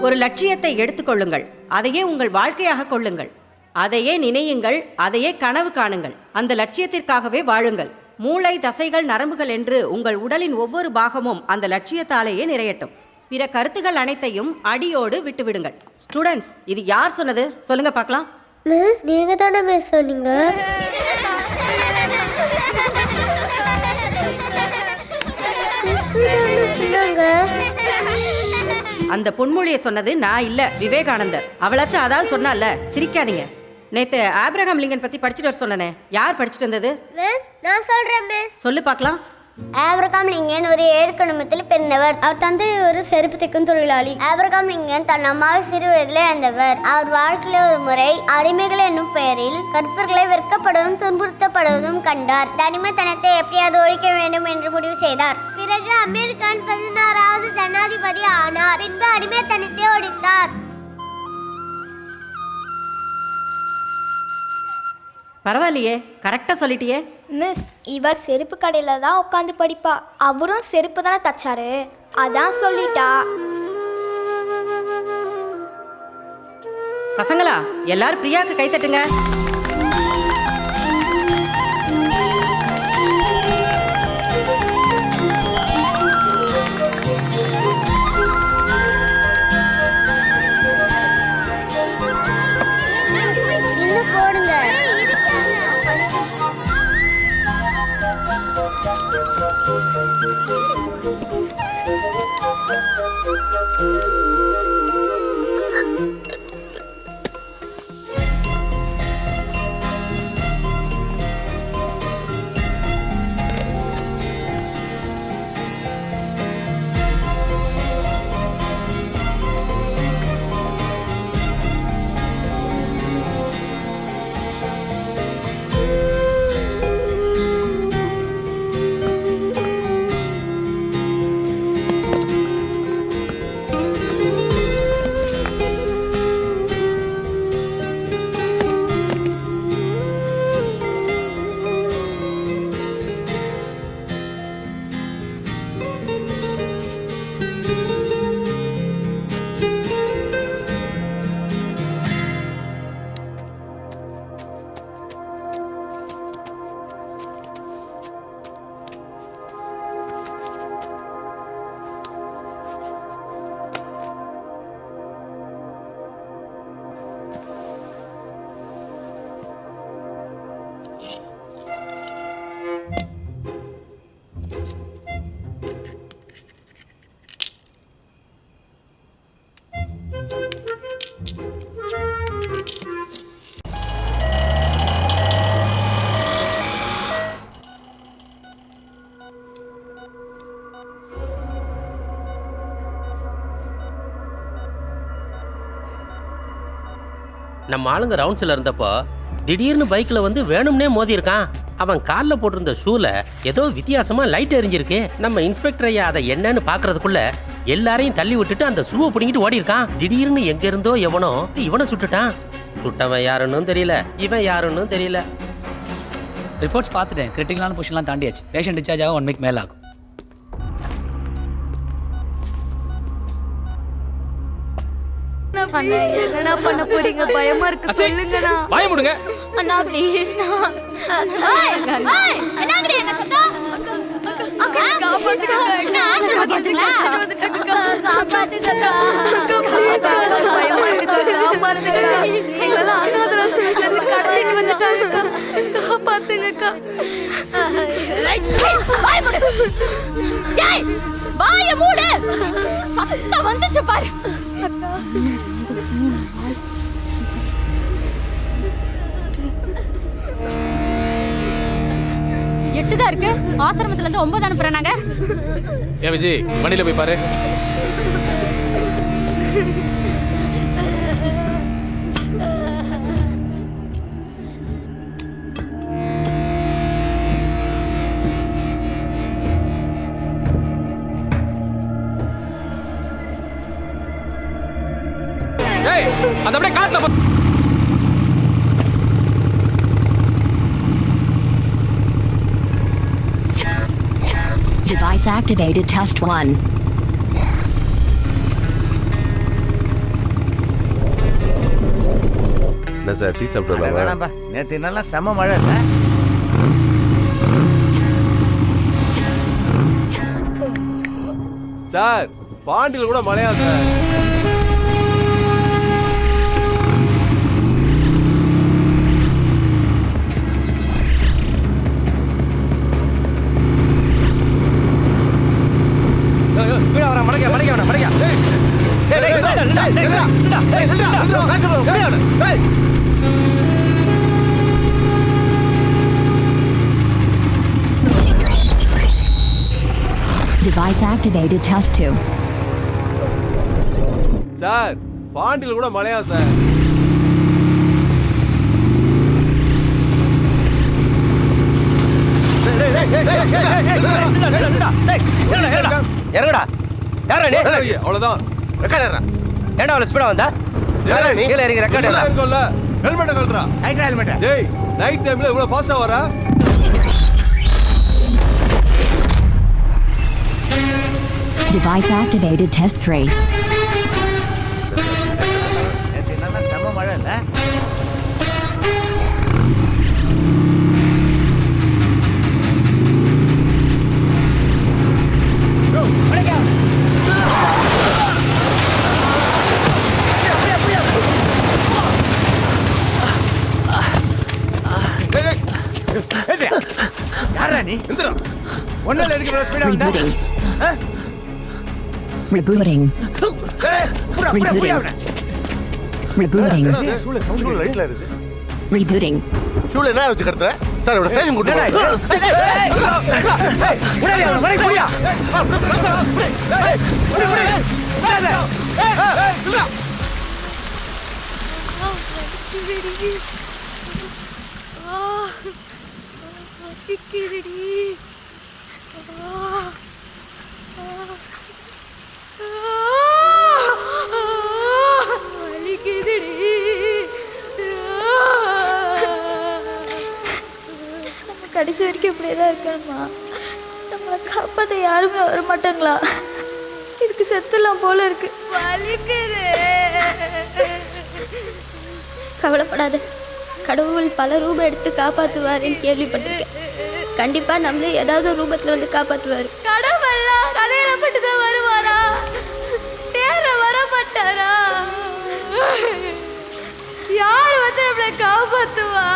ஒரு லட்சியத்தை எடுத்துக்கொள்ளுங்கள், அதையே உங்கள் வாழ்க்கையாக கொள்ளுங்கள், அதையே நினையுங்கள், அதையே கனவு காணுங்கள், அந்த லட்சியத்திற்காகவே வாழுங்கள். மூளை, தசைகள், நரம்புகள் என்று உங்கள் உடலின் ஒவ்வொரு பாகமும் அந்த லட்சியத்தாலேயே நிறையட்டும். பிற கருத்துகள் அனைத்தையும் அடியோடு விட்டுவிடுங்கள். ஸ்டூடெண்ட்ஸ், இது யார் சொன்னது சொல்லுங்க பார்க்கலாம். மிஸ், நீங்க தானே மிஸ் சொன்னீங்க. அந்த பொன்மொழியை சொன்னது நான் இல்ல, விவேகானந்தர். அவளாச்சும் அதாவது சொன்னால. சிரிக்காதீங்க. நேத்து ஆப்ரஹாம் லிங்கன் பத்தி படிச்சுட்டு வர சொன்னனே, யார் படிச்சுட்டு வந்தது? மிஸ், நான் சொல்றேன் மிஸ். சொல்லு பார்க்கலாம். ஆப்ரஹாம் லிங்கன் ஒரு ஏழு குடும்பத்தில் பிறந்தவர். அவர் தந்தை ஒரு செருப்பு தைக்கும் தொழிலாளி. ஆப்ரஹாம் லிங்கன் தன் அம்மாவை சிறு வயதில் இழந்தவர். அவர் வாழ்க்கையில ஒரு முறை அடிமைகள் என்னும் பெயரில் கற்பர்களை வெறுக்கப்படுவதும் துன்புறுத்தப்படுவதும் கண்டார். அடிமைத்தனத்தை எப்படியாவது ஒழிக்க வேண்டும் என்று முடிவு செய்தார். பிறகு அமெரிக்காவின் 16வது ஜனாதிபதி ஆனார். பின்பு அடிமைத்தனத்தை ஒழித்தார். பரவாயில்லையே, கரெக்டா சொல்லிட்டியே. மிஸ், இவர் செருப்பு கடையில் தான் உட்காந்து படிப்பா. அவரும் செருப்பு தானே தச்சாரு, அதான் சொல்லிட்டா. பசங்களா, எல்லாரும் பிரியாக்கு கை தட்டுங்க. இன்னும் போடுங்க. நம்ம ஆளுங்க ரவுண்ட்ஸ்ல இருந்தப்போ திடீர்னு பைக்ல வந்து வேணும்னே மோதி இருக்கான். அவன் காலில் போட்டிருந்த ஷூல ஏதோ வித்தியாசமா லைட் எரிஞ்சிருக்கு. நம்ம இன்ஸ்பெக்டர் ஐயா அதை என்னன்னு பாக்குறதுக்குள்ள எல்லாரையும் தள்ளி விட்டுட்டு அந்த ஷூவை பிடிங்கிட்டு ஓடி இருக்கான். திடீர்னு எங்க இருந்தோ எவனோ இவனை சுட்டுட்டான். சுட்டவன் யாருன்னு தெரியல, இவன் யாருன்னு தெரியல. ரிப்போர்ட்ஸ் பார்த்துட்டேன். கிரிட்டிக்கலான பொசிஷன்லாம் தாண்டியாச்சு. பேஷண்ட் டிஸ்சார்ஜ் ஆக 1 வீக் மேலே ஆகும். என்ன பண்ண போறீங்க? பயமா இருக்கு, சொல்லுங்கண்ணா. வாய மூடுங்க அண்ணா ப்ளீஸ். என்னங்கடி எங்க சத்தம்? அக்கா காப்பாத்துங்க. என்ன ஆசிரமம் கேக்குறீங்களா? காப்பாத்துங்க. பயமா இருக்கு, காப்பாத்துங்க. எங்களெல்லாம் அனாதாசிரமத்துல இருந்து கடத்திட்டு வந்துட்டாங்க. காப்பாத்துங்கக்கா. வாய மூடு. டேய், வாய மூடு. சத்தம் வந்துச்சு பாரு. அக்கா 8 தான் இருக்கு. ஆசிரமத்துல இருந்து 9 அனுப்புறாங்க. ஏ விஜய், வண்டியில போய் பாரு. ஏய், அது அப்படியே காத்துல Device activated. Test 1. என்ன சார் டீ சாப்பிடலாம்? வேணாம்பா, நேற்று நல்லா செம மழை இல்லை? சார் பாண்டியில் கூட மழையா சார்? ஸ்பீடா வர மடக்க மடக்க வேணாம் மடக்க. Device activated. Test 2. சார் பாண்டியில் கூட மழையா சார்? இறங்கடா. யாரா நீ? அவ்வளவுதான். ரெக்கார்ட் ஏறா. ஏன்டா அவ்வளவு ஸ்பீடா வந்தா? யாரா நீ? கீழ இறங்கி ரெக்கார்ட் ஏறா. இருக்கும்ல ஹெல்மெட் கழட்டறா. Right helmet. டேய் நைட் டைம்ல இவ்வளவு ஃபாஸ்டா வர? Device activated. Test 3. நேற்று நல்லா செம மழை இல்லை? யாரா நீ? ஒன்னும் எதுக்கு ஸ்பீடா வந்தா? Rebooting. Rebooting. Rebooting. ஷூல லைட்ல இருக்கு. Rebooting. ஷூல என்ன வச்சு கடத்துற? சார் இவர ஸ்டேஷன் கூட்டி போ. உடனே அவன மடக்க போயா. கடைசி வரைக்கும் இப்படியே தான் இருக்கணுமா? நம்மளை காப்பாற்ற யாருமே வர மாட்டாங்களா? இதுக்கு செத்துலாம் போல இருக்கு. வலிக்குது. கவலைப்படாத, கடவுள் பல ரூபம் எடுத்து காப்பாற்றுவாருன்னு கேள்விப்பட்டிருக்கேன். கண்டிப்பா நம்மளே ஏதாவது ஒரு ரூபத்துல வந்து காப்பாற்றுவாரு. கடவுள்லாம் கதையில மட்டும் தான் வருவாரா? நேர வர மாட்டாரா? யார் வந்து நம்மளை காப்பாற்றுவா?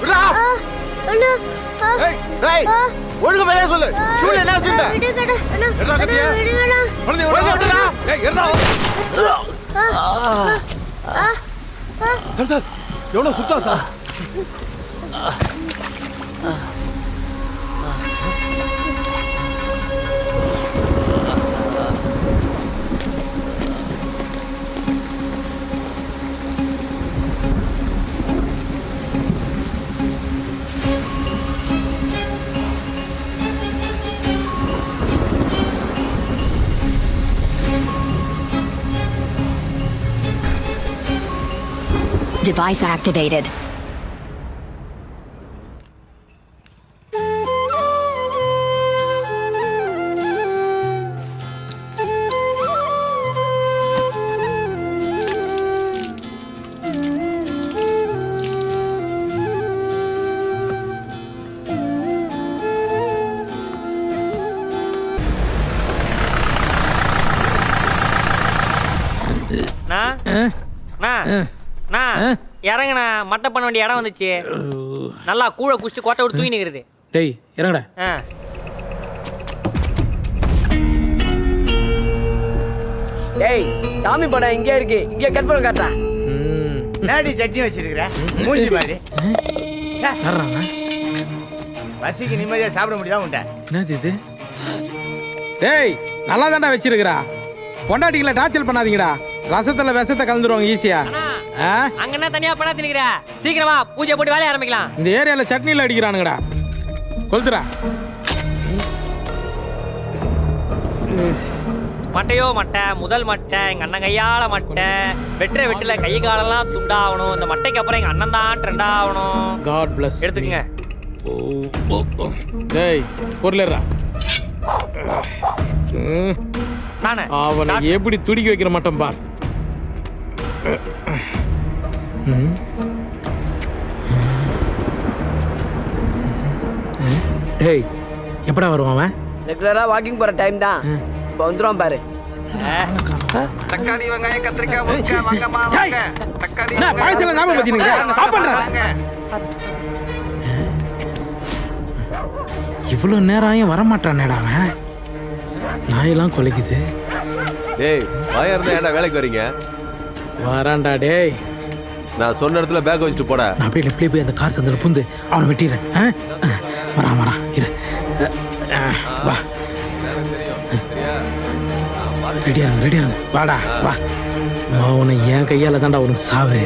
விடுறா அண்ணா ஆ, ஏய் டேய் ஒழுங்கு மேலே சொல்லு ஷூல என்ன வச்சிருந்த விடுங்கடா அண்ணா என்ன கத்தியா விடுங்கடா குழந்தை விடுடா ஏய் ஏறடா சார் எவ்வளவு சுத்தா சார் Device activated. இறங்கண்ணா மட்டை பண்ண வேண்டிய இடம் வந்துச்சு நல்லா கூழ குடிச்சிட்டு கோட்டை விட்டு தூங்கி நிற்கிறது. டேய் இறங்கடா. டேய் சாமி படம் இங்கே இருக்கு, இங்கே கட் பண்ண காட்டுறா. நாடி சட்னி வச்சிருக்கிற மூஞ்சி மாதிரி பசிக்கு நிம்மதியா சாப்பிட முடியாம உண்டா? என்னது இது? டேய் நல்லா தான்டா வச்சிருக்கிறா. பொண்டாட்டிகளை டார்ச்சல் பண்ணாதீங்கடா. ரசத்துல விஷத்தை கலந்துருவாங்க ஈஸியா. அங்க என்ன தனியா பண்ணா தின்னுக்கிற? சீக்கிரமா பூஜை போட்டு வேலைய ஆரம்பிக்கலாம். இந்த ஏரியால சட்னில அடிக்கிறானுங்கடா. கொளுத்துடா. மட்டையோ மட்டை, முதல் மட்டை, எங்க அண்ணன் கையால மட்டை, வெட்டுற வெட்டில கை காலெல்லாம் துண்டாகணும். இந்த மட்டைக்கு அப்புறம் எங்க அண்ணன் தான் ட்ரெண்ட் ஆகணும். God bless. எடுத்துக்கங்க. டேய் பொருளேறா. நானே அவனை எப்படி துடிக்க வைக்கிற மாட்டோம் பார். டேய் எப்படா வருவான் அவன்? ரெகுலரா வாக்கிங் போற டைம் தான். இப்போ வந்துருவான் பாரு. தக்காளி வெங்காயம் கத்திரிக்காய் முருங்கக்காய் வாங்கம்மா வாங்க. தக்காளி என்ன பாயசல நாம பத்தினீங்க? சாப்பிடுறா. இவ்வளவு நேரம் வர மாட்டானேடா அவன். நாயெல்லாம் கொலைக்குது. டேய் வாயா இருந்தா ஏன்டா வேலைக்கு வரீங்க? வரான்டா டேய். நான் சொன்ன இடத்துல பேக் வச்சுட்டு போடா. நான் அப்படியே லெஃப்ட்லேயே போய் அந்த கார் சந்தில புந்து அவனை வெட்டிடுறேன். வரான் இரு. வா ரெடியா வாடா வா. அவனை என் கையால தான்டா அவனுக்கு சாவு.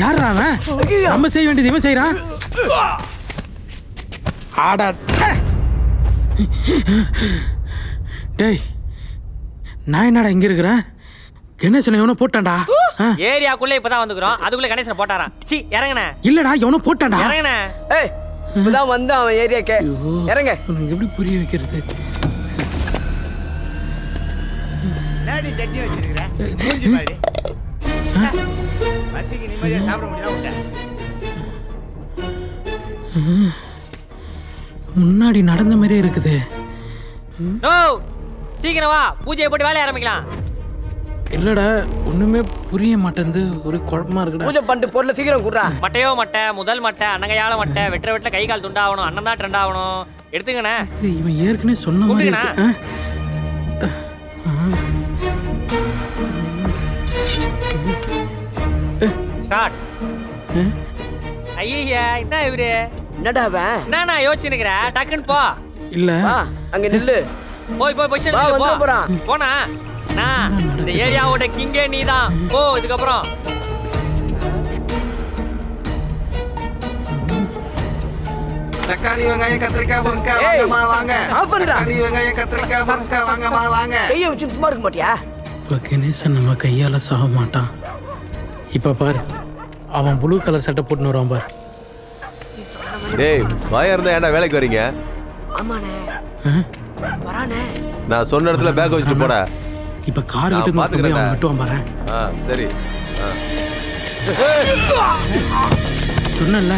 யாரா அவன்? நம்ம செய்ய வேண்டியது இவன் செய்யறான். ஆடா டேய் நான் என்னடா இங்க இருக்கிறேன்? கணேசனை எவனோ போட்டான்டா. ஏரியாக்குள்ள இப்பதான் வந்துக்கிறோம், அதுக்குள்ள கணேசனை போட்டாராம். சி இறங்கண்ணே. இல்லடா எவனோ போட்டான்டா. இறங்கண்ணே. ஏய் இப்பதான் வந்தான் அவன் ஏரியாக்கே. இறங்க. உனக்கு எப்படி புரிய வைக்கிறது? நாடி சட்னி வச்சிருக்கிற மூஞ்சி மாதிரி பசிக்கு நிம்மதியா சாப்பிட முடியாம உண்டா? முன்னாடி நடந்த மாதிரியே இருக்குது. சீக்கிரம் வா, பூஜையை போட்டு வேலைய ஆரம்பிக்கலாம். இல்லடா ஒண்ணுமே புரிய மாட்டேங்குது, ஒரு குழப்பமா இருக்குடா. பூஜை பண்ணிட்டு பொருளை சீக்கிரம் குடுறா. மட்டையோ மட்டை, முதல் மட்டை, அண்ணங்கையால மட்டை, வெட்டுற வெட்டில கை கால் துண்டாகணும், அண்ணன் தான் ட்ரெண்ட் ஆகணும். எடுத்துக்கண்ணே. இவன் ஏற்கனவே சொன்ன மாதிரி இருக்கு. ஸ்டார்ட். ஐயா என்ன இவரு? என்னடா அவன்? என்னண்ணா யோசிச்சுக்கிற? டக்குன்னு போ. இல்ல அங்க நில்லு. போய் பொசிஷன் போ. போனா நான் இந்த ஏரியாவோட கிங்கே நீதான். போ இதுக்கப்புறம். தக்காளி வெங்காயம் கத்திரிக்காய் முருங்கக்காய் வாங்கம்மா வாங்க. தக்காளி வெங்காயம் கத்திரிக்காய் முருங்கக்காய் வாங்கம்மா வாங்க. கையை வச்சு சும்மா இருக்க மாட்டியா? இப்போ கணேசன் நம்ம கையால சாக மாட்டான். இப்ப பாரு அவன் ப்ளூ கலர் சட்டை போட்டுன்னு வருவான் பாரு. டேய் வாயா இருந்தா ஏன்டா வேலைக்கு வரீங்க? ஆமாண்ணே வரானே. நான் சொன்ன இடத்துல பேக் வச்சுட்டு போடா. இப்ப கார் விட்டு பாத்துக்கிறேன். அவன் விட்டுவான் பாரு. சரி சொன்னல.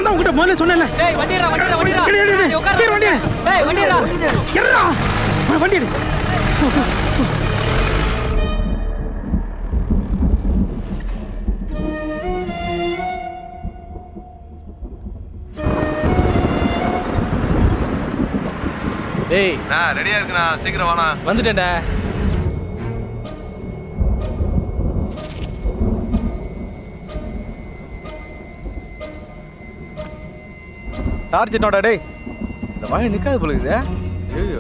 அந்த உன்கிட்ட முதல்ல சொன்னேன்ல. டேய் வண்டிடா வண்டிடா வண்டிடா எடு, எடு, எடு. உட்காரு சீக்கிரம் வண்டி எடு. டேய் வண்டிடா எர்றா. வண்டி எடு. போ, போ, போ. டேய் நான் ரெடியா இருக்குண்ணா, சீக்கிரம் வாண்ணா. வந்துட்டேன்டா. டார்ச் என்னோட டேய் இந்த வாய் நிக்காது போல இருக்குதே. ஐயோ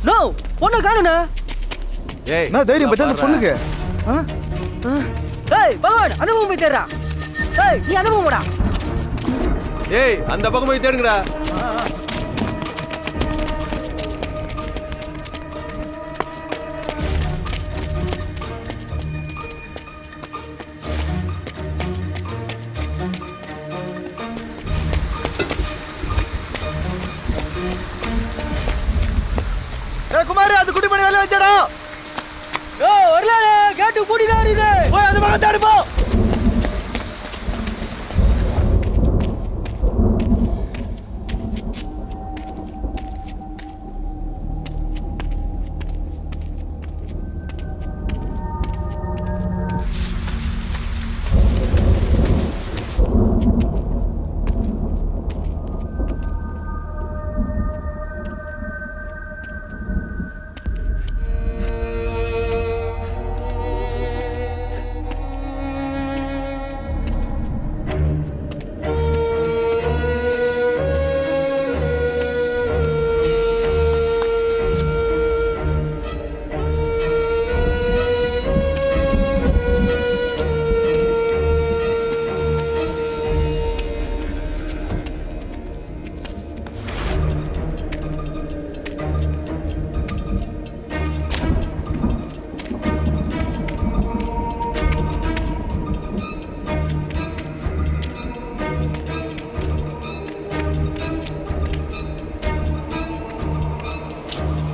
நோ பொண்ணு காணுண்ணா. ஏய் என்ன தைரியம் பச்சா அந்த பொண்ணுக்கு? டேய் பகவான் அந்த பக்கம் போய் தேடுறா. டேய் நீ அந்த பக்கம் போடா. ஏய் அந்த பக்கம் போய் தேடுங்கடா. ஏய் குமார் அந்த குட்டி பண்ணி வேலை வச்சடா. வரல கேட்டு பூடிதான் இது. போய் அந்த பக்கம் தேடு போ.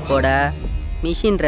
போடா மிஷின்ற.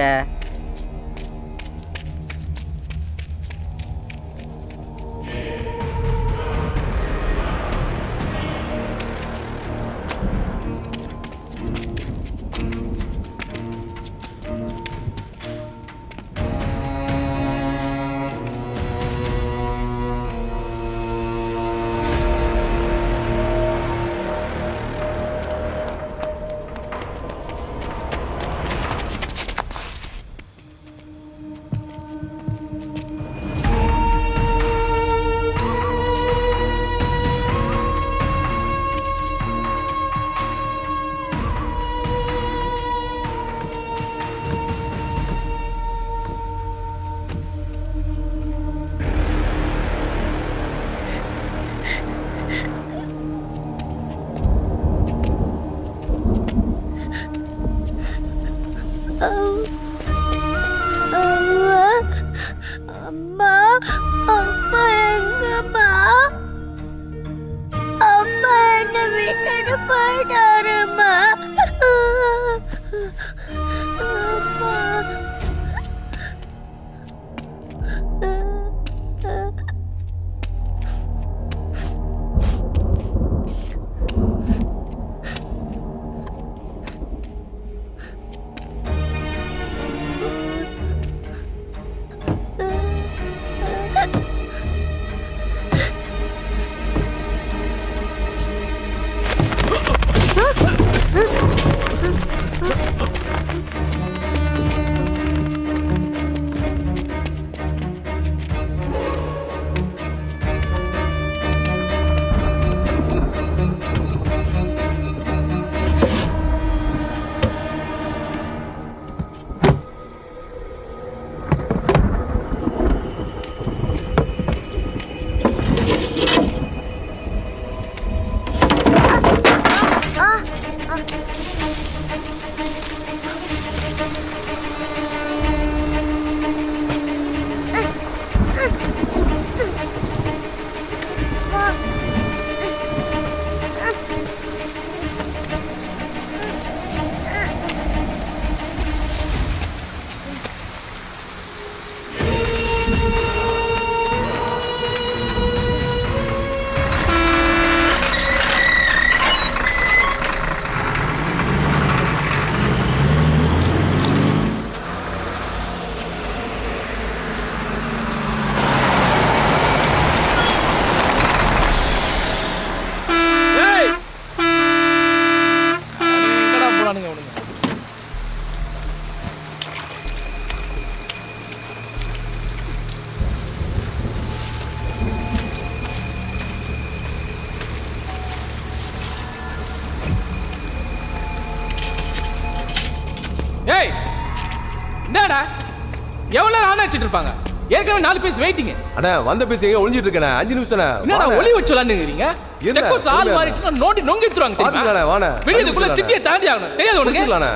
தானே வச்சிட்டு இருப்பாங்க. ஏற்கனவே 4 பீஸ் வெயிட்டிங். அண்ணா வந்த பீஸ் எங்க ஒளிஞ்சிட்டு இருக்கேண்ணே 5 நிமிஷம். என்னடா ஒளி வச்சு விளையாடுறீங்க? செக் போஸ்ட் ஆள் மாறிச்சுனா நோண்டி நொங்கி எடுத்துருவாங்க தெரியுமா? பாத்துக்கலாண்ணே வாண்ணே. விடியதுக்குள்ள சிட்டியை தாண்டி ஆகணும். தெரியாது உனக்கு? பாத்துக்கலாண்ணே.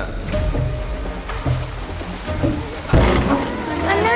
அண்ணா